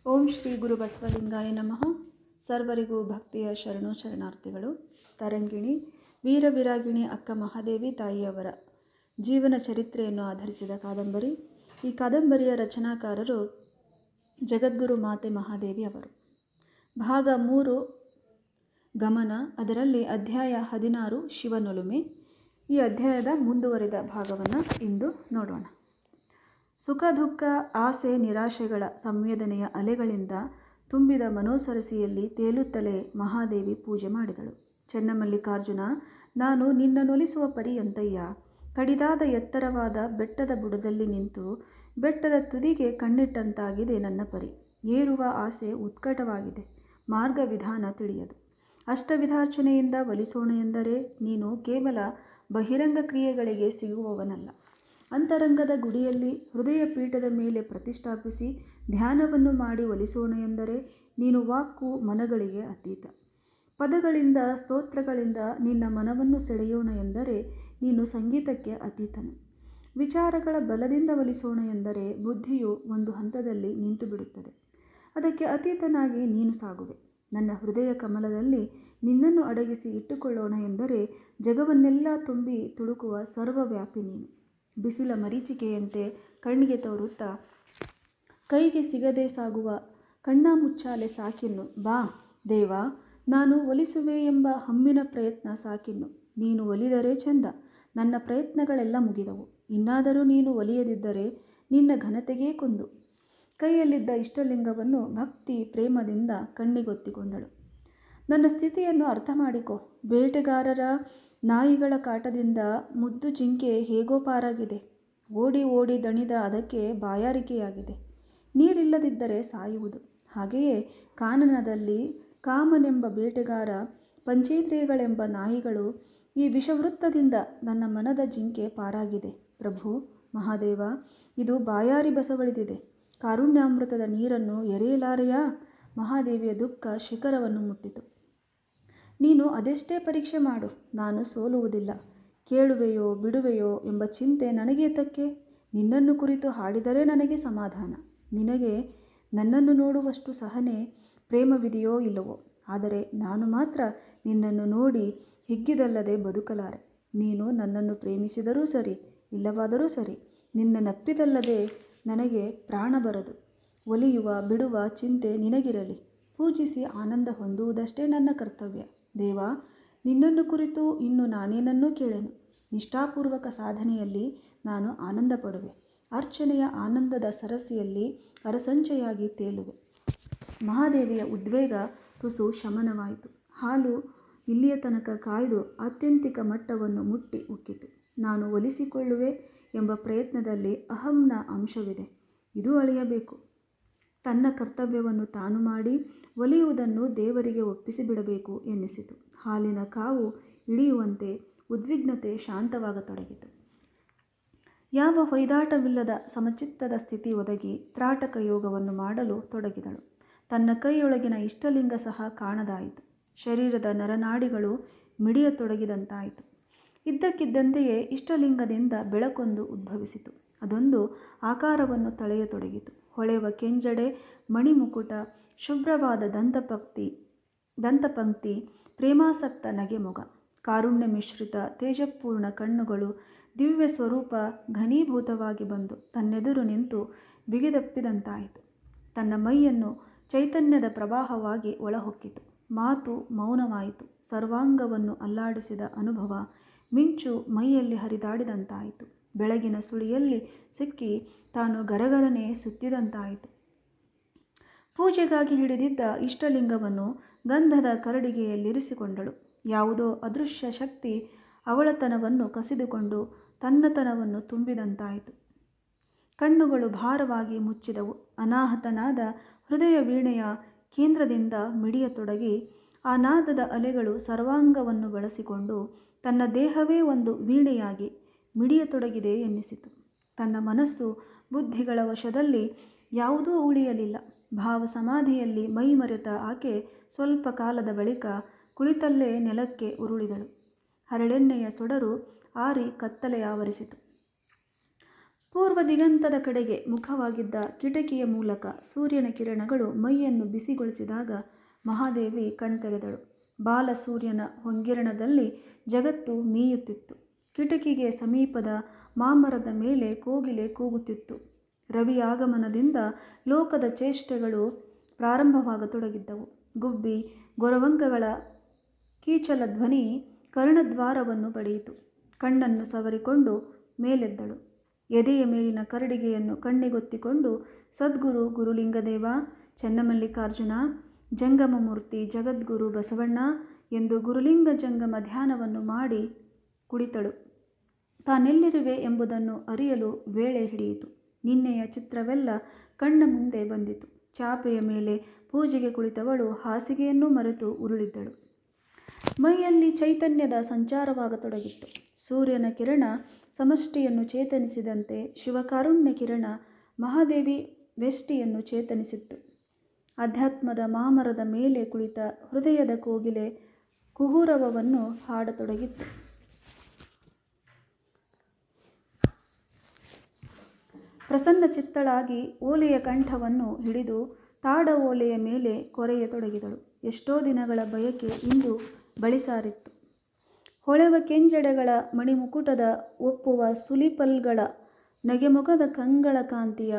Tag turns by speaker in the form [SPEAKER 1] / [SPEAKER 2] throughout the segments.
[SPEAKER 1] ಓಂ ಶ್ರೀ ಗುರು ಬಸವಲಿಂಗಾಯ ನಮಃ. ಸರ್ವರಿಗೂ ಭಕ್ತಿಯ ಶರಣಾರ್ಥಿಗಳು. ತರಂಗಿಣಿ ವೀರವಿರಾಗಿಣಿ ಅಕ್ಕ ಮಹಾದೇವಿ ತಾಯಿಯವರ ಜೀವನ ಚರಿತ್ರೆಯನ್ನು ಆಧರಿಸಿದ ಕಾದಂಬರಿ. ಈ ಕಾದಂಬರಿಯ ರಚನಾಕಾರರು ಜಗದ್ಗುರು ಮಾತೆ ಮಹಾದೇವಿ ಅವರು. ಭಾಗ 3 ಗಮನ. ಅದರಲ್ಲಿ ಅಧ್ಯಾಯ 16 ಶಿವನೊಲುಮೆ. ಈ ಅಧ್ಯಾಯದ ಮುಂದುವರಿದ ಭಾಗವನ್ನು ಇಂದು ನೋಡೋಣ. ಸುಖ ದುಃಖ ಆಸೆ ನಿರಾಶೆಗಳ ಸಂವೇದನೆಯ ಅಲೆಗಳಿಂದ ತುಂಬಿದ ಮನೋಸರಸಿಯಲ್ಲಿ ತೇಲುತ್ತಲೇ ಮಹಾದೇವಿ ಪೂಜೆ ಮಾಡಿದಳು. ಚೆನ್ನಮಲ್ಲಿಕಾರ್ಜುನ, ನಾನು ನಿನ್ನನೊಲಿಸುವ ಪರ್ಯಂತಯ್ಯ. ಕಡಿದಾದ ಎತ್ತರವಾದ ಬೆಟ್ಟದ ಬುಡದಲ್ಲಿ ನಿಂತು ಬೆಟ್ಟದ ತುದಿಗೆ ಕಣ್ಣಿಟ್ಟಂತಾಗಿದೆ ನನ್ನ ಪರಿ. ಏರುವ ಆಸೆ ಉತ್ಕಟವಾಗಿದೆ, ಮಾರ್ಗ ವಿಧಾನ ತಿಳಿಯದು. ಅಷ್ಟವಿಧಾರ್ಚನೆಯಿಂದ ಒಲಿಸೋಣ ಎಂದರೆ ನೀನು ಕೇವಲ ಬಹಿರಂಗ ಕ್ರಿಯೆಗಳಿಗೆ ಸಿಗುವವನಲ್ಲ. ಅಂತರಂಗದ ಗುಡಿಯಲ್ಲಿ ಹೃದಯ ಪೀಠದ ಮೇಲೆ ಪ್ರತಿಷ್ಠಾಪಿಸಿ ಧ್ಯಾನವನ್ನು ಮಾಡಿ ಒಲಿಸೋಣ ಎಂದರೆ ನೀನು ವಾಕು ಮನಗಳಿಗೆ ಅತೀತ. ಪದಗಳಿಂದ ಸ್ತೋತ್ರಗಳಿಂದ ನಿನ್ನ ಮನವನ್ನು ಸೆಳೆಯೋಣ ಎಂದರೆ ನೀನು ಸಂಗೀತಕ್ಕೆ ಅತೀತನು. ವಿಚಾರಗಳ ಬಲದಿಂದ ಒಲಿಸೋಣ ಎಂದರೆ ಬುದ್ಧಿಯು ಒಂದು ಹಂತದಲ್ಲಿ ನಿಂತು ಬಿಡುತ್ತದೆ. ಅದಕ್ಕೆ ಅತೀತನಾಗಿ ನೀನು ಸಾಗುವೆ. ನನ್ನ ಹೃದಯ ಕಮಲದಲ್ಲಿ ನಿನ್ನನ್ನು ಅಡಗಿಸಿ ಇಟ್ಟುಕೊಳ್ಳೋಣ ಎಂದರೆ ಜಗವನ್ನೆಲ್ಲ ತುಂಬಿ ತುಳುಕುವ ಸರ್ವವ್ಯಾಪಿ ನೀನು. ಬಿಸಿಲ ಮರೀಚಿಕೆಯಂತೆ ಕಣ್ಣಿಗೆ ತೋರುತ್ತಾ ಕೈಗೆ ಸಿಗದೆ ಸಾಗುವ ಕಣ್ಣಾಮುಚ್ಚಾಲೆ ಸಾಕಿನ್ನು. ಬಾ ದೇವ, ನಾನು ಒಲಿಸುವೆ ಎಂಬ ಹಮ್ಮಿನ ಪ್ರಯತ್ನ ಸಾಕಿನ್ನು. ನೀನು ಒಲಿದರೆ ಚಂದ. ನನ್ನ ಪ್ರಯತ್ನಗಳೆಲ್ಲ ಮುಗಿದವು. ಇನ್ನಾದರೂ ನೀನು ಒಲಿಯದಿದ್ದರೆ ನಿನ್ನ ಘನತೆಗೇ ಕೊಂದು. ಕೈಯಲ್ಲಿದ್ದ ಇಷ್ಟಲಿಂಗವನ್ನು ಭಕ್ತಿ ಪ್ರೇಮದಿಂದ ಕಣ್ಣಿಗೊತ್ತಿಕೊಂಡಳು. ನನ್ನ ಸ್ಥಿತಿಯನ್ನು ಅರ್ಥ ಮಾಡಿಕೊ. ಬೇಟೆಗಾರರ ನಾಯಿಗಳ ಕಾಟದಿಂದ ಮುದ್ದು ಜಿಂಕೆ ಹೇಗೋ ಪಾರಾಗಿದೆ. ಓಡಿ ಓಡಿ ದಣಿದ ಅದಕ್ಕೆ ಬಾಯಾರಿಕೆಯಾಗಿದೆ. ನೀರಿಲ್ಲದಿದ್ದರೆ ಸಾಯುವುದು. ಹಾಗೆಯೇ ಕಾನನದಲ್ಲಿ ಕಾಮನೆಂಬ ಬೇಟೆಗಾರ, ಪಂಚೇಂದ್ರಿಯಗಳೆಂಬ ನಾಯಿಗಳು, ಈ ವಿಷವೃತ್ತದಿಂದ ನನ್ನ ಮನದ ಜಿಂಕೆ ಪಾರಾಗಿದೆ. ಪ್ರಭು ಮಹಾದೇವ, ಇದು ಬಾಯಾರಿ ಬಸವಳಿದಿದೆ. ಕಾರುಣ್ಯಾಮೃತದ ನೀರನ್ನು ಎರೆಯಲಾರೆಯಾ? ಮಹಾದೇವಿಯ ದುಃಖ ಶಿಖರವನ್ನು ಮುಟ್ಟಿತು. ನೀನು ಅದೆಷ್ಟೇ ಪರೀಕ್ಷೆ ಮಾಡು, ನಾನು ಸೋಲುವುದಿಲ್ಲ. ಕೇಳುವೆಯೋ ಬಿಡುವೆಯೋ ಎಂಬ ಚಿಂತೆ ನನಗೇತಕ್ಕೆ? ನಿನ್ನನ್ನು ಕುರಿತು ಹಾಡಿದರೆ ನನಗೆ ಸಮಾಧಾನ. ನಿನಗೆ ನನ್ನನ್ನು ನೋಡುವಷ್ಟು ಸಹನೆ ಪ್ರೇಮವಿದೆಯೋ ಇಲ್ಲವೋ? ಆದರೆ ನಾನು ಮಾತ್ರ ನಿನ್ನನ್ನು ನೋಡಿ ಹಿಗ್ಗಿದಲ್ಲದೆ ಬದುಕಲಾರೆ. ನೀನು ನನ್ನನ್ನು ಪ್ರೇಮಿಸಿದರೂ ಸರಿ, ಇಲ್ಲವಾದರೂ ಸರಿ, ನಿನ್ನ ನಪ್ಪಿದಲ್ಲದೆ ನನಗೆ ಪ್ರಾಣ ಬರದು. ಒಲಿಯುವ ಬಿಡುವ ಚಿಂತೆ ನಿನಗಿರಲಿ. ಪೂಜಿಸಿ ಆನಂದ ಹೊಂದುವುದಷ್ಟೇ ನನ್ನ ಕರ್ತವ್ಯ. ದೇವ, ನಿನ್ನನ್ನು ಕುರಿತು ಇನ್ನು ನಾನೇನನ್ನೂ ಕೇಳೆನು. ನಿಷ್ಠಾಪೂರ್ವಕ ಸಾಧನೆಯಲ್ಲಿ ನಾನು ಆನಂದ ಪಡುವೆ. ಅರ್ಚನೆಯ ಆನಂದದ ಸರಸಿಯಲ್ಲಿ ಅರಸಂಚೆಯಾಗಿ ತೇಲುವೆ. ಮಹಾದೇವಿಯ ಉದ್ವೇಗ ತುಸು ಶಮನವಾಯಿತು. ಹಾಲು ಇಲ್ಲಿಯ ತನಕ ಕಾಯ್ದು ಆತ್ಯಂತಿಕ ಮಟ್ಟವನ್ನು ಮುಟ್ಟಿ ಉಕ್ಕಿತು. ನಾನು ಒಲಿಸಿಕೊಳ್ಳುವೆ ಎಂಬ ಪ್ರಯತ್ನದಲ್ಲಿ ಅಹಂನ ಅಂಶವಿದೆ. ಇದು ಅಳಿಯಬೇಕು. ತನ್ನ ಕರ್ತವ್ಯವನ್ನು ತಾನು ಮಾಡಿ ಒಲಿಯುವುದನ್ನು ದೇವರಿಗೆ ಒಪ್ಪಿಸಿಬಿಡಬೇಕು ಎನ್ನಿಸಿತು. ಹಾಲಿನ ಕಾವು ಇಳಿಯುವಂತೆ ಉದ್ವಿಗ್ನತೆ ಶಾಂತವಾಗತೊಡಗಿತು. ಯಾವ ಹೊಯ್ದಾಟವಿಲ್ಲದ ಸಮಚಿತ್ತದ ಸ್ಥಿತಿ ಒದಗಿ ತ್ರಾಟಕ ಯೋಗವನ್ನು ಮಾಡಲು ತೊಡಗಿದಳು. ತನ್ನ ಕೈಯೊಳಗಿನ ಇಷ್ಟಲಿಂಗ ಸಹ ಕಾಣದಾಯಿತು. ಶರೀರದ ನರನಾಡಿಗಳು ಮಿಡಿಯತೊಡಗಿದಂತಾಯಿತು. ಇದ್ದಕ್ಕಿದ್ದಂತೆಯೇ ಇಷ್ಟಲಿಂಗದಿಂದ ಬೆಳಕೊಂದು ಉದ್ಭವಿಸಿತು. ಅದೊಂದು ಆಕಾರವನ್ನು ತಳೆಯತೊಡಗಿತು. ಹೊಳೆವ ಕೆಂಜಡೆ, ಮಣಿಮುಕುಟ, ಶುಭ್ರವಾದ ದಂತಪಂಕ್ತಿ, ಪ್ರೇಮಾಸಕ್ತ ನಗೆಮೊಗ, ಕಾರುಣ್ಯ ಮಿಶ್ರಿತ ತೇಜಪೂರ್ಣ ಕಣ್ಣುಗಳು, ದಿವ್ಯ ಸ್ವರೂಪ ಘನೀಭೂತವಾಗಿ ಬಂದು ತನ್ನೆದುರು ನಿಂತು ಬಿಗಿದಪ್ಪಿದಂತಾಯಿತು. ತನ್ನ ಮೈಯನ್ನು ಚೈತನ್ಯದ ಪ್ರವಾಹವಾಗಿ ಒಳಹೊಕ್ಕಿತು. ಮಾತು ಮೌನವಾಯಿತು. ಸರ್ವಾಂಗವನ್ನು ಅಲ್ಲಾಡಿಸಿದ ಅನುಭವ ಮಿಂಚು ಮೈಯಲ್ಲಿ ಹರಿದಾಡಿದಂತಾಯಿತು. ಬೆಳಗಿನ ಸುಳಿಯಲ್ಲಿ ಸಿಕ್ಕಿ ತಾನು ಗರಗರನೆ ಸುತ್ತಿದಂತಾಯಿತು. ಪೂಜೆಗಾಗಿ ಹಿಡಿದಿದ್ದ ಇಷ್ಟಲಿಂಗವನ್ನು ಗಂಧದ ಕರಡಿಗೆಯಲ್ಲಿರಿಸಿಕೊಂಡಳು. ಯಾವುದೋ ಅದೃಶ್ಯ ಶಕ್ತಿ ಅವಳತನವನ್ನು ಕಸಿದುಕೊಂಡು ತನ್ನತನವನ್ನು ತುಂಬಿದಂತಾಯಿತು. ಕಣ್ಣುಗಳು ಭಾರವಾಗಿ ಮುಚ್ಚಿದವು. ಅನಾಹತನಾದ ಹೃದಯ ವೀಣೆಯ ಕೇಂದ್ರದಿಂದ ಮಿಡಿಯತೊಡಗಿ ಆ ನಾದದ ಅಲೆಗಳು ಸರ್ವಾಂಗವನ್ನು ಬಳಸಿಕೊಂಡು ತನ್ನ ದೇಹವೇ ಒಂದು ವೀಣೆಯಾಗಿ ಮಿಡಿಯತೊಡಗಿದೆ ಎನ್ನಿಸಿತು. ತನ್ನ ಮನಸ್ಸು ಬುದ್ಧಿಗಳ ವಶದಲ್ಲಿ ಯಾವುದೂ ಉಳಿಯಲಿಲ್ಲ. ಭಾವ ಸಮಾಧಿಯಲ್ಲಿ ಮೈ ಮರೆತ ಆಕೆ ಸ್ವಲ್ಪ ಕಾಲದ ಬಳಿಕ ಕುಳಿತಲ್ಲೇ ನೆಲಕ್ಕೆ ಉರುಳಿದಳು. ಹರಳೆಣ್ಣೆಯ ಸೊಡರು ಆರಿ ಕತ್ತಲೆ ಆವರಿಸಿತು. ಪೂರ್ವ ದಿಗಂತದ ಕಡೆಗೆ ಮುಖವಾಗಿದ್ದ ಕಿಟಕಿಯ ಮೂಲಕ ಸೂರ್ಯನ ಕಿರಣಗಳು ಮೈಯನ್ನು ಬಿಸಿಗೊಳಿಸಿದಾಗ ಮಹಾದೇವಿ ಕಣ್ತೆರೆದಳು. ಬಾಲಸೂರ್ಯನ ಹೊಂಗಿರಣದಲ್ಲಿ ಜಗತ್ತು ಮೀಯುತ್ತಿತ್ತು. ಕಿಟಕಿಗೆ ಸಮೀಪದ ಮಾಮರದ ಮೇಲೆ ಕೋಗಿಲೆ ಕೂಗುತ್ತಿತ್ತು. ರವಿ ಆಗಮನದಿಂದ ಲೋಕದ ಚೇಷ್ಟೆಗಳು ಪ್ರಾರಂಭವಾಗತೊಡಗಿದ್ದವು. ಗುಬ್ಬಿ ಗೊರವಂಕಗಳ ಕೀಚಲ ಧ್ವನಿ ಕರ್ಣದ್ವಾರವನ್ನು ಬಡಿಯಿತು. ಕಣ್ಣನ್ನು ಸವರಿಕೊಂಡು ಮೇಲೆದ್ದಳು. ಎದೆಯ ಮೇಲಿನ ಕರಡಿಗೆಯನ್ನು ಕಣ್ಣಿಗೊತ್ತಿಕೊಂಡು ಸದ್ಗುರು ಗುರುಲಿಂಗದೇವ, ಚನ್ನಮಲ್ಲಿಕಾರ್ಜುನ, ಜಂಗಮಮೂರ್ತಿ ಜಗದ್ಗುರು ಬಸವಣ್ಣ ಎಂದು ಗುರುಲಿಂಗ ಜಂಗಮ ಧ್ಯಾನವನ್ನು ಮಾಡಿ ಕುಳಿತಳು. ತಾನೆಲ್ಲಿರುವೆ ಎಂಬುದನ್ನು ಅರಿಯಲು ವೇಳೆ ಹಿಡಿಯಿತು. ನಿನ್ನೆಯ ಚಿತ್ರವೆಲ್ಲ ಕಣ್ಣ ಮುಂದೆ ಬಂದಿತು. ಚಾಪೆಯ ಮೇಲೆ ಪೂಜೆಗೆ ಕುಳಿತವಳು ಹಾಸಿಗೆಯನ್ನೂ ಮರೆತು ಉರುಳಿದ್ದಳು. ಮೈಯಲ್ಲಿ ಚೈತನ್ಯದ ಸಂಚಾರವಾಗತೊಡಗಿತ್ತು. ಸೂರ್ಯನ ಕಿರಣ ಸಮಷ್ಟಿಯನ್ನು ಚೇತನಿಸಿದಂತೆ ಶಿವಕಾರುಣ್ಯ ಕಿರಣ ಮಹಾದೇವಿ ವ್ಯಷ್ಟಿಯನ್ನು ಚೇತನಿಸಿತ್ತು. ಅಧ್ಯಾತ್ಮದ ಮಾಮರದ ಮೇಲೆ ಕುಳಿತ ಹೃದಯದ ಕೋಗಿಲೆ ಕುಹೂರವವನ್ನು ಹಾಡತೊಡಗಿತ್ತು. ಪ್ರಸನ್ನ ಚಿತ್ತಳಾಗಿ ಓಲೆಯ ಕಂಠವನ್ನು ಹಿಡಿದು ತಾಡ ಓಲೆಯ ಮೇಲೆ ಕೊರೆಯತೊಡಗಿದಳು. ಎಷ್ಟೋ ದಿನಗಳ ಬಯಕೆ ಇಂದು ಬಳಿಸಾರಿತ್ತು. ಹೊಳೆವ ಕೆಂಜಡೆಗಳ ಮಣಿಮುಕುಟದ ಒಪ್ಪುವ ಸುಲಿಪಲ್ಗಳ ನಗೆಮೊಗದ ಕಂಗಳ ಕಾಂತಿಯ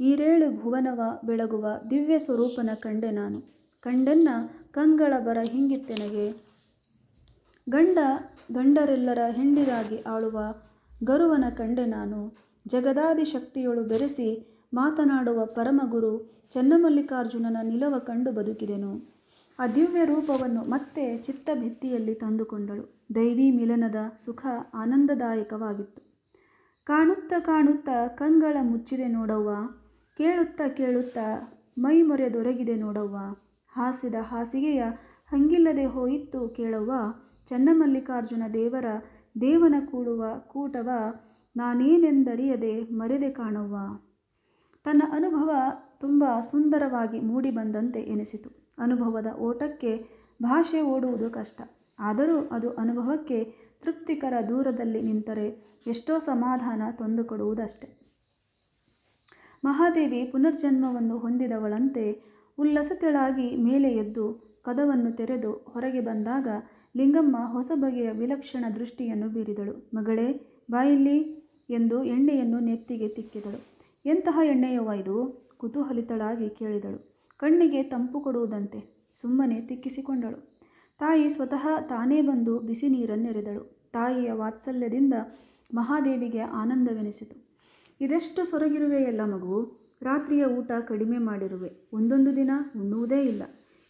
[SPEAKER 1] ಈರೇಳು ಭುವನವ ಬೆಳಗುವ ದಿವ್ಯ ಸ್ವರೂಪನ ಕಂಡೆ ನಾನು. ಕಂಡೆನ್ನ ಕಂಗಳ ಬರ ಹಿಂಗಿತ್ತೆನಗೆ. ಗಂಡರೆಲ್ಲರ ಹೆಂಡಿರಾಗಿ ಆಳುವ ಗರುವನ ಕಂಡೆ ನಾನು. ಜಗದಾದಿ ಶಕ್ತಿಯೊಳು ಬೆರೆಸಿ ಮಾತನಾಡುವ ಪರಮಗುರು ಚನ್ನಮಲ್ಲಿಕಾರ್ಜುನನ ನಿಲವ ಕಂಡು ಬದುಕಿದೆನು. ಆ ದಿವ್ಯ ರೂಪವನ್ನು ಮತ್ತೆ ಚಿತ್ತಭಿತ್ತಿಯಲ್ಲಿ ತಂದುಕೊಂಡಳು. ದೈವೀ ಮಿಲನದ ಸುಖ ಆನಂದದಾಯಕವಾಗಿತ್ತು. ಕಾಣುತ್ತಾ ಕಾಣುತ್ತಾ ಕಂಗಳ ಮುಚ್ಚಿದೆ ನೋಡವ್ವ, ಕೇಳುತ್ತಾ ಕೇಳುತ್ತಾ ಮೈ ಮೊರೆದೊರಗಿದೆ ನೋಡವ್ವ. ಹಾಸಿದ ಹಾಸಿಗೆಯ ಹಂಗಿಲ್ಲದೆ ಹೋಯಿತ್ತು ಕೇಳವ್ವ, ಚನ್ನಮಲ್ಲಿಕಾರ್ಜುನ ದೇವರ ದೇವನ ಕೂಡುವ ಕೂಟವ ನಾನೇನೆಂದರಿಯದೆ ಮರೆದೆ ಕಾಣವ್ವ. ತನ್ನ ಅನುಭವ ತುಂಬ ಸುಂದರವಾಗಿ ಮೂಡಿಬಂದಂತೆ ಎನಿಸಿತು. ಅನುಭವದ ಓಟಕ್ಕೆ ಭಾಷೆ ಓಡುವುದು ಕಷ್ಟ. ಆದರೂ ಅದು ಅನುಭವಕ್ಕೆ ತೃಪ್ತಿಕರ ದೂರದಲ್ಲಿ ನಿಂತರೆ ಎಷ್ಟೋ ಸಮಾಧಾನ ತಂದುಕೊಡುವುದಷ್ಟೆ. ಮಹಾದೇವಿ ಪುನರ್ಜನ್ಮವನ್ನು ಹೊಂದಿದವಳಂತೆ ಉಲ್ಲಸಿತಳಾಗಿ ಮೇಲೆ ಎದ್ದು ಕದವನ್ನು ತೆರೆದು ಹೊರಗೆ ಬಂದಾಗ ಲಿಂಗಮ್ಮ ಹೊಸ ಬಗೆಯ ವಿಲಕ್ಷಣ ದೃಷ್ಟಿಯನ್ನು ಬೀರಿದಳು. ಮಗಳೇ, ಬಾಯಿಲ್ಲಿ ಎಂದು ಎಣ್ಣೆಯನ್ನು ನೆತ್ತಿಗೆ ತಿಕ್ಕಿದಳು. ಎಂತಹ ಎಣ್ಣೆಯವ್ವ ಇದು? ಕುತೂಹಲಿತಳಾಗಿ ಕೇಳಿದಳು. ಕಣ್ಣಿಗೆ ತಂಪು ಕೊಡುವುದಂತೆ. ಸುಮ್ಮನೆ ತಿಕ್ಕಿಸಿಕೊಂಡಳು. ತಾಯಿ ಸ್ವತಃ ತಾನೇ ಬಂದು ಬಿಸಿ ನೀರನ್ನೆರೆದಳು. ತಾಯಿಯ ವಾತ್ಸಲ್ಯದಿಂದ ಮಹಾದೇವಿಗೆ ಆನಂದವೆನಿಸಿತು. ಇದೆಷ್ಟು ಸೊರಗಿರುವೆಯಲ್ಲ ಮಗು, ರಾತ್ರಿಯ ಊಟ ಕಡಿಮೆ ಮಾಡಿರುವೆ, ಒಂದೊಂದು ದಿನ ಉಣ್ಣುವುದೇ ಇಲ್ಲ.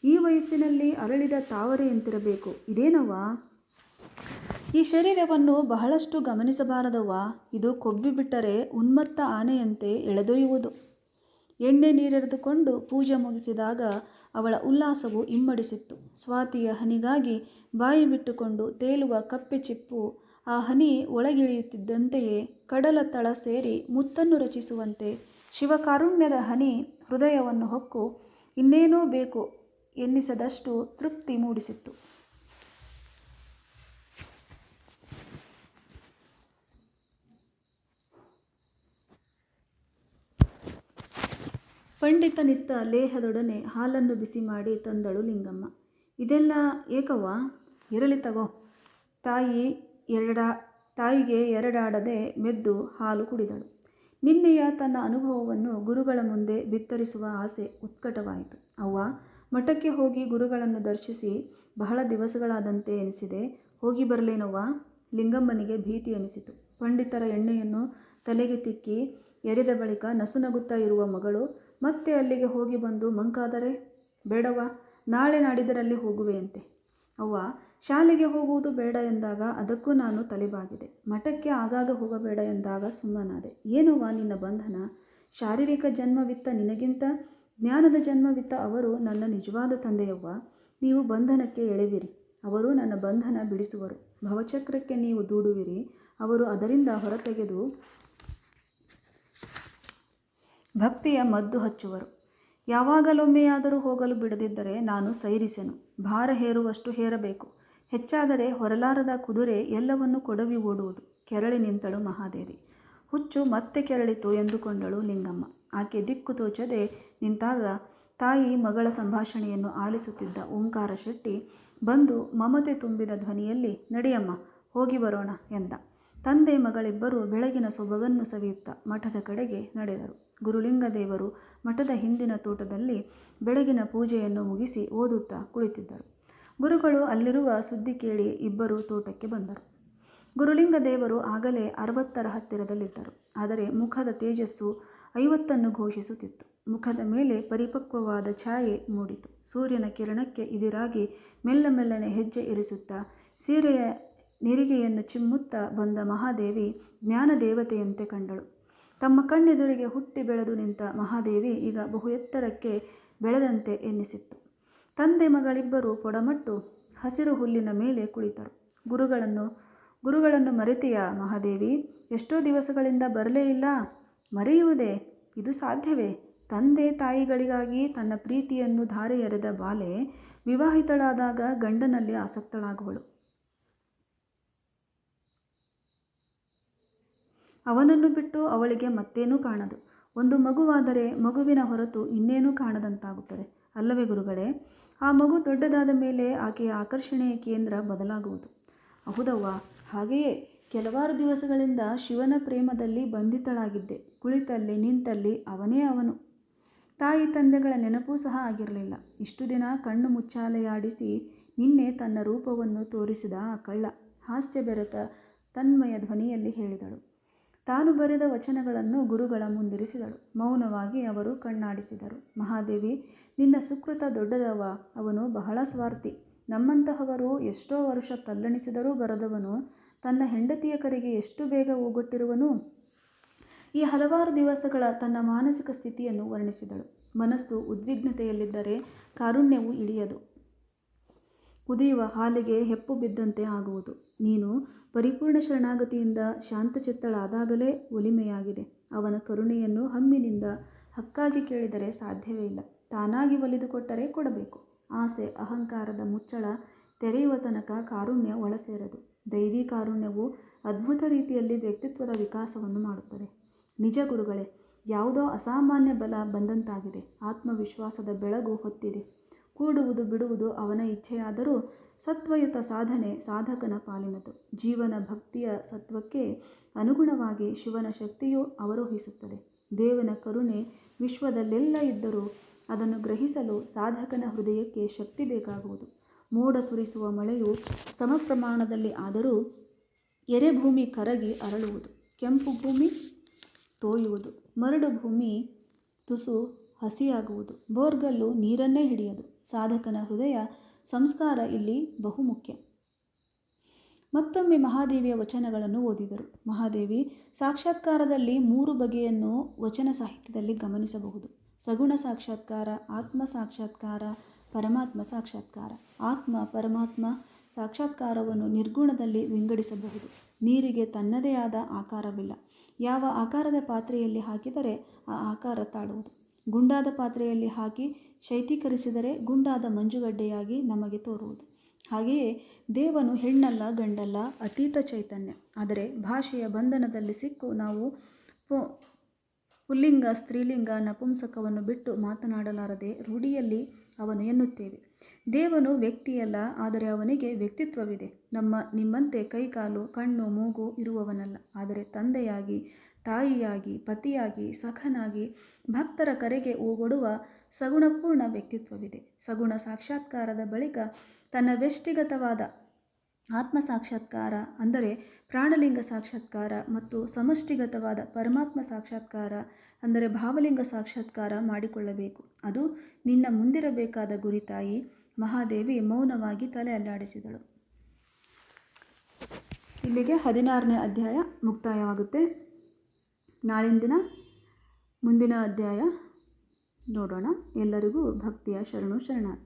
[SPEAKER 1] ಈ ವಯಸ್ಸಿನಲ್ಲಿ ಅರಳಿದ ತಾವರೆಯಂತಿರಬೇಕು, ಇದೇನವ್ವ? ಈ ಶರೀರವನ್ನು ಬಹಳಷ್ಟು ಗಮನಿಸಬಾರದವ್ವ, ಇದು ಕೊಬ್ಬಿಬಿಟ್ಟರೆ ಉನ್ಮತ್ತ ಆನೆಯಂತೆ ಎಳೆದೊಯ್ಯುವುದು. ಎಣ್ಣೆ ನೀರೆರೆದುಕೊಂಡು ಪೂಜೆ ಮುಗಿಸಿದಾಗ ಅವಳ ಉಲ್ಲಾಸವು ಇಮ್ಮಡಿಸಿತ್ತು. ಸ್ವಾತಿಯ ಹನಿಗಾಗಿ ಬಾಯಿ ಬಿಟ್ಟುಕೊಂಡು ತೇಲುವ ಕಪ್ಪೆ ಚಿಪ್ಪು ಆ ಹನಿ ಒಳಗಿಳಿಯುತ್ತಿದ್ದಂತೆಯೇ ಕಡಲ ತಳ ಸೇರಿ ಮುತ್ತನ್ನು ರಚಿಸುವಂತೆ ಶಿವಕಾರುಣ್ಯದ ಹನಿ ಹೃದಯವನ್ನು ಹೊಕ್ಕು ಇನ್ನೇನೋ ಬೇಕು ಎನ್ನಿಸದಷ್ಟು ತೃಪ್ತಿ ಮೂಡಿಸಿತ್ತು. ಪಂಡಿತನಿತ್ತ ಲೇಹದೊಡನೆ ಹಾಲನ್ನು ಬಿಸಿ ಮಾಡಿ ತಂದಳು ಲಿಂಗಮ್ಮ. ಇದೆಲ್ಲ ಏಕವ್ವ? ಇರಲಿ ತಗೋ. ತಾಯಿಗೆ ಎರಡಾಡದೆ ಮೆದ್ದು ಹಾಲು ಕುಡಿದಳು. ನಿನ್ನೆಯ ತನ್ನ ಅನುಭವವನ್ನು ಗುರುಗಳ ಮುಂದೆ ಬಿತ್ತರಿಸುವ ಆಸೆ ಉತ್ಕಟವಾಯಿತು. ಅವ್ವ, ಮಠಕ್ಕೆ ಹೋಗಿ ಗುರುಗಳನ್ನು ದರ್ಶಿಸಿ ಬಹಳ ದಿವಸಗಳಾದಂತೆ ಎನಿಸಿದೆ, ಹೋಗಿ ಬರಲೇನವ್ವ? ಲಿಂಗಮ್ಮನಿಗೆ ಭೀತಿ ಎನಿಸಿತು. ಪಂಡಿತರ ಎಣ್ಣೆಯನ್ನು ತಲೆಗೆ ತಿಕ್ಕಿ ಎರೆದ ಬಳಿಕ ನಸುನಗುತ್ತಾ ಇರುವ ಮಗಳು ಮತ್ತೆ ಅಲ್ಲಿಗೆ ಹೋಗಿ ಬಂದು ಮಂಕಾದರೆ? ಬೇಡವ್ವ, ನಾಳೆ ನಾಡಿದ್ದರಲ್ಲಿ ಹೋಗುವೆಯಂತೆ. ಅವ್ವ, ಶಾಲೆಗೆ ಹೋಗುವುದು ಬೇಡ ಎಂದಾಗ ಅದಕ್ಕೂ ನಾನು ತಲೆಬಾಗಿದೆ. ಮಠಕ್ಕೆ ಆಗಾಗ ಹೋಗಬೇಡ ಎಂದಾಗ ಸುಮ್ಮನಾದೆ. ಏನವ್ವ ನಿನ್ನ ಬಂಧನ? ಶಾರೀರಿಕ ಜನ್ಮವಿತ್ತ ನಿನಗಿಂತ ಜ್ಞಾನದ ಜನ್ಮವಿತ್ತ ಅವರು ನನ್ನ ನಿಜವಾದ ತಂದೆಯವ್ವ. ನೀವು ಬಂಧನಕ್ಕೆ ಎಳೆವಿರಿ, ಅವರು ನನ್ನ ಬಂಧನ ಬಿಡಿಸುವರು. ಭವಚಕ್ರಕ್ಕೆ ನೀವು ದೂಡುವಿರಿ, ಅವರು ಅದರಿಂದ ಹೊರತೆಗೆದು ಭಕ್ತಿಯ ಮದ್ದು ಹಚ್ಚುವರು. ಯಾವಾಗಲೊಮ್ಮೆಯಾದರೂ ಹೋಗಲು ಬಿಡದಿದ್ದರೆ ನಾನು ಸೈರಿಸೆನು. ಭಾರ ಹೇರುವಷ್ಟು ಹೇರಬೇಕು. ಹೆಚ್ಚಾದರೆ ಹೊರಲಾರದ ಕುದುರೆ ಎಲ್ಲವನ್ನು ಕೊಡವಿ ಓಡುವುದು. ಕೆರಳಿ ನಿಂತಳು ಮಹಾದೇವಿ. ಹುಚ್ಚು ಮತ್ತೆ ಕೆರಳಿತು ಎಂದುಕೊಂಡಳು ಲಿಂಗಮ್ಮ. ಆಕೆ ದಿಕ್ಕು ತೋಚದೆ ನಿಂತಾಗ ತಾಯಿ ಮಗಳ ಸಂಭಾಷಣೆಯನ್ನು ಆಲಿಸುತ್ತಿದ್ದ ಓಂಕಾರ ಶೆಟ್ಟಿ ಬಂದು ಮಮತೆ ತುಂಬಿದ ಧ್ವನಿಯಲ್ಲಿ ನಡೆಯಮ್ಮ ಹೋಗಿ ಬರೋಣ ಎಂದ. ತಂದೆ ಮಗಳಿಬ್ಬರು ಬೆಳಗಿನ ಸೊಬಗನ್ನು ಸವಿಯುತ್ತಾ ಮಠದ ಕಡೆಗೆ ನಡೆದರು. ಗುರುಲಿಂಗದೇವರು ಮಠದ ಹಿಂದಿನ ತೋಟದಲ್ಲಿ ಬೆಳಗಿನ ಪೂಜೆಯನ್ನು ಮುಗಿಸಿ ಓದುತ್ತಾ ಕುಳಿತಿದ್ದರು. ಗುರುಗಳು ಅಲ್ಲಿರುವ ಸುದ್ದಿ ಕೇಳಿ ಇಬ್ಬರು ತೋಟಕ್ಕೆ ಬಂದರು. ಗುರುಲಿಂಗದೇವರು ಆಗಲೇ 60ರ ಹತ್ತಿರದಲ್ಲಿದ್ದರು. ಆದರೆ ಮುಖದ ತೇಜಸ್ಸು 50ನ್ನು ಘೋಷಿಸುತ್ತಿತ್ತು. ಮುಖದ ಮೇಲೆ ಪರಿಪಕ್ವವಾದ ಛಾಯೆ ಮೂಡಿತು. ಸೂರ್ಯನ ಕಿರಣಕ್ಕೆ ಇದಿರಾಗಿ ಮೆಲ್ಲ ಮೆಲ್ಲನೆ ಹೆಜ್ಜೆ ಇರಿಸುತ್ತಾ ಸೀರೆಯ ನಿರಿಗೆಯನ್ನು ಚಿಮ್ಮುತ್ತಾ ಬಂದ ಮಹಾದೇವಿ ಜ್ಞಾನದೇವತೆಯಂತೆ ಕಂಡಳು. ತಮ್ಮ ಕಣ್ಣೆದುರಿಗೆ ಹುಟ್ಟಿ ಬೆಳೆದು ನಿಂತ ಮಹಾದೇವಿ ಈಗ ಬಹು ಎತ್ತರಕ್ಕೆ ಬೆಳೆದಂತೆ ಎನ್ನಿಸಿತ್ತು. ತಂದೆ ಮಗಳಿಬ್ಬರು ಪೊಡಮಟ್ಟು ಹಸಿರು ಹುಲ್ಲಿನ ಮೇಲೆ ಕುಳಿತರು. ಗುರುಗಳನ್ನು ಮರೆತೆಯಾ ಮಹಾದೇವಿ? ಎಷ್ಟೋ ದಿವಸಗಳಿಂದ ಬರಲೇ ಇಲ್ಲ. ಮರೆಯುವುದೇ? ಇದು ಸಾಧ್ಯವೇ? ತಂದೆ ತಾಯಿಗಳಿಗಾಗಿ ತನ್ನ ಪ್ರೀತಿಯನ್ನು ಧಾರೆ ಎರೆದ ಬಾಲೆ ವಿವಾಹಿತಳಾದಾಗ ಗಂಡನಲ್ಲಿ ಆಸಕ್ತಳಾಗುವಳು. ಅವನನ್ನು ಬಿಟ್ಟು ಅವಳಿಗೆ ಮತ್ತೇನೂ ಕಾಣದು. ಒಂದು ಮಗುವಾದರೆ ಮಗುವಿನ ಹೊರತು ಇನ್ನೇನೂ ಕಾಣದಂತಾಗುತ್ತದೆ ಅಲ್ಲವೇ ಗುರುಗಳೇ? ಆ ಮಗು ದೊಡ್ಡದಾದ ಮೇಲೆ ಆಕೆಯ ಆಕರ್ಷಣೆಯ ಕೇಂದ್ರ ಬದಲಾಗುವುದು. ಹೌದವ್ವ, ಹಾಗೆಯೇ ಕೆಲವಾರು ದಿವಸಗಳಿಂದ ಶಿವನ ಪ್ರೇಮದಲ್ಲಿ ಬಂಧಿತಳಾಗಿದ್ದೆ. ಕುಳಿತಲ್ಲಿ ನಿಂತಲ್ಲಿ ಅವನೇ ಅವನು. ತಾಯಿ ತಂದೆಗಳ ನೆನಪೂ ಸಹ ಆಗಿರಲಿಲ್ಲ. ಇಷ್ಟು ದಿನ ಕಣ್ಣು ಮುಚ್ಚಾಲೆಯಾಡಿಸಿ ನಿನ್ನೆ ತನ್ನ ರೂಪವನ್ನು ತೋರಿಸಿದ ಆ ಕಳ್ಳ, ಹಾಸ್ಯ ಬೆರೆತ ತನ್ಮಯ ಧ್ವನಿಯಲ್ಲಿ ಹೇಳಿದಳು. ತಾನು ಬರೆದ ವಚನಗಳನ್ನು ಗುರುಗಳ ಮುಂದಿರಿಸಿದಳು. ಮೌನವಾಗಿ ಅವರು ಕಣ್ಣಾಡಿಸಿದರು. ಮಹಾದೇವಿ, ನಿನ್ನ ಸುಕೃತ ದೊಡ್ಡದವ. ಅವನು ಬಹಳ ಸ್ವಾರ್ಥಿ. ನಮ್ಮಂತಹವರು ಎಷ್ಟೋ ವರ್ಷ ತಲ್ಲಣಿಸಿದರೂ ಬರದವನು ತನ್ನ ಹೆಂಡತಿಯ ಕರೆಗೆ ಎಷ್ಟು ಬೇಗ ಓಗೊಟ್ಟಿರುವನು. ಈ ಹಲವಾರು ದಿವಸಗಳ ತನ್ನ ಮಾನಸಿಕ ಸ್ಥಿತಿಯನ್ನು ವರ್ಣಿಸಿದಳು. ಮನಸ್ಸು ಉದ್ವಿಗ್ನತೆಯಲ್ಲಿದ್ದರೆ ಕಾರುಣ್ಯವು ಇಳಿಯದು. ಕುದಿಯುವ ಹಾಲಿಗೆ ಹೆಪ್ಪು ಬಿದ್ದಂತೆ ಆಗುವುದು. ನೀನು ಪರಿಪೂರ್ಣ ಶರಣಾಗತಿಯಿಂದ ಶಾಂತಚಿತ್ತಳಾದಾಗಲೇ ಒಲಿಮೆಯಾಗಿದೆ. ಅವನ ಕರುಣೆಯನ್ನು ಹಮ್ಮಿನಿಂದ ಹಕ್ಕಾಗಿ ಕೇಳಿದರೆ ಸಾಧ್ಯವೇ ಇಲ್ಲ. ತಾನಾಗಿ ಒಲಿದುಕೊಟ್ಟರೆ ಕೊಡಬೇಕು. ಆಸೆ ಅಹಂಕಾರದ ಮುಚ್ಚಳ ತೆರೆಯುವ ತನಕ ಕಾರುಣ್ಯ ಒಳಸೇರದು. ದೈವಿ ಕಾರುಣ್ಯವು ಅದ್ಭುತ ರೀತಿಯಲ್ಲಿ ವ್ಯಕ್ತಿತ್ವದ ವಿಕಾಸವನ್ನು ಮಾಡುತ್ತದೆ. ನಿಜ ಗುರುಗಳೇ, ಯಾವುದೋ ಅಸಾಮಾನ್ಯ ಬಲ ಬಂದಂತಾಗಿದೆ. ಆತ್ಮವಿಶ್ವಾಸದ ಬೆಳಗು ಹೊತ್ತಿದೆ. ಕೂಡುವುದು ಬಿಡುವುದು ಅವನ ಇಚ್ಛೆಯಾದರೂ ಸತ್ವಯುತ ಸಾಧನೆ ಸಾಧಕನ ಪಾಲಿನದು. ಜೀವನ ಭಕ್ತಿಯ ಸತ್ವಕ್ಕೆ ಅನುಗುಣವಾಗಿ ಶಿವನ ಶಕ್ತಿಯೂ ಅವರೋಹಿಸುತ್ತದೆ. ದೇವನ ಕರುಣೆ ವಿಶ್ವದಲ್ಲೆಲ್ಲ ಇದ್ದರೂ ಅದನ್ನು ಗ್ರಹಿಸಲು ಸಾಧಕನ ಹೃದಯಕ್ಕೆ ಶಕ್ತಿ ಬೇಕಾಗುವುದು. ಮೋಡ ಸುರಿಸುವ ಮಳೆಯು ಸಮ ಪ್ರಮಾಣದಲ್ಲಿ ಆದರೂ ಎರೆಭೂಮಿ ಕರಗಿ ಅರಳುವುದು. ಕೆಂಪು ಭೂಮಿ ತೋಯುವುದು. ಮರಡು ಭೂಮಿ ತುಸು ಹಸಿಯಾಗುವುದು. ಬೋರ್ಗಲ್ಲು ನೀರನ್ನೇ ಹಿಡಿಯದು. ಸಾಧಕನ ಹೃದಯ ಸಂಸ್ಕಾರ ಇಲ್ಲಿ ಬಹುಮುಖ್ಯ. ಮತ್ತೊಮ್ಮೆ ಮಹಾದೇವಿಯ ವಚನಗಳನ್ನು ಓದಿದರು. ಮಹಾದೇವಿ, ಸಾಕ್ಷಾತ್ಕಾರದಲ್ಲಿ 3 ಬಗೆಯನ್ನು ವಚನ ಸಾಹಿತ್ಯದಲ್ಲಿ ಗಮನಿಸಬಹುದು. ಸಗುಣ ಸಾಕ್ಷಾತ್ಕಾರ, ಆತ್ಮ ಸಾಕ್ಷಾತ್ಕಾರ, ಪರಮಾತ್ಮ ಸಾಕ್ಷಾತ್ಕಾರ. ಆತ್ಮ ಪರಮಾತ್ಮ ಸಾಕ್ಷಾತ್ಕಾರವನ್ನು ನಿರ್ಗುಣದಲ್ಲಿ ವಿಂಗಡಿಸಬಹುದು. ನೀರಿಗೆ ತನ್ನದೇ ಆದ ಆಕಾರವಿಲ್ಲ. ಯಾವ ಆಕಾರದ ಪಾತ್ರೆಯಲ್ಲಿ ಹಾಕಿದರೆ ಆ ಆಕಾರ ತಾಳುವುದು. ಗುಂಡಾದ ಪಾತ್ರೆಯಲ್ಲಿ ಹಾಕಿ ಶೈತ್ಯೀಕರಿಸಿದರೆ ಗುಂಡಾದ ಮಂಜುಗಡ್ಡೆಯಾಗಿ ನಮಗೆ ತೋರುವುದು. ಹಾಗೆಯೇ ದೇವನು ಹೆಣ್ಣಲ್ಲ ಗಂಡಲ್ಲ, ಅತೀತ ಚೈತನ್ಯ. ಆದರೆ ಭಾಷೆಯ ಬಂಧನದಲ್ಲಿ ಸಿಕ್ಕು ನಾವು ಪುಲ್ಲಿಂಗ ಸ್ತ್ರೀಲಿಂಗ ನಪುಂಸಕವನ್ನು ಬಿಟ್ಟು ಮಾತನಾಡಲಾರದೆ ರೂಢಿಯಲ್ಲಿ ಅವನು ಎನ್ನುತ್ತೇವೆ. ದೇವನು ವ್ಯಕ್ತಿಯಲ್ಲ, ಆದರೆ ಅವನಿಗೆ ವ್ಯಕ್ತಿತ್ವವಿದೆ. ನಿಮ್ಮಂತೆ ಕೈಕಾಲು ಕಣ್ಣು ಮೂಗು ಇರುವವನಲ್ಲ. ಆದರೆ ತಂದೆಯಾಗಿ, ತಾಯಿಯಾಗಿ, ಪತಿಯಾಗಿ, ಸಖನಾಗಿ ಭಕ್ತರ ಕರೆಗೆ ಓಗೊಡುವ ಸಗುಣಪೂರ್ಣ ವ್ಯಕ್ತಿತ್ವವಿದೆ. ಸಗುಣ ಸಾಕ್ಷಾತ್ಕಾರದ ಬಳಿಕ ತನ್ನ ವ್ಯಷ್ಟಿಗತವಾದ ಆತ್ಮ ಸಾಕ್ಷಾತ್ಕಾರ ಅಂದರೆ ಪ್ರಾಣಲಿಂಗ ಸಾಕ್ಷಾತ್ಕಾರ ಮತ್ತು ಸಮಷ್ಟಿಗತವಾದ ಪರಮಾತ್ಮ ಸಾಕ್ಷಾತ್ಕಾರ ಅಂದರೆ ಭಾವಲಿಂಗ ಸಾಕ್ಷಾತ್ಕಾರ ಮಾಡಿಕೊಳ್ಳಬೇಕು. ಅದು ನಿನ್ನ ಮುಂದಿರಬೇಕಾದ ಗುರಿತಾಯಿ. ಮಹಾದೇವಿ ಮೌನವಾಗಿ ತಲೆ ಅಲ್ಲಾಡಿಸಿದಳು. ಇಲ್ಲಿಗೆ 16ನೇ ಅಧ್ಯಾಯ ಮುಕ್ತಾಯವಾಗುತ್ತೆ. ನಾಳಿನ ದಿನ ಮುಂದಿನ ಅಧ್ಯಾಯ ನೋಡೋಣ. ಎಲ್ಲರಿಗೂ ಭಕ್ತಿಯ ಶರಣು ಶರಣಾರ್ಥಿ.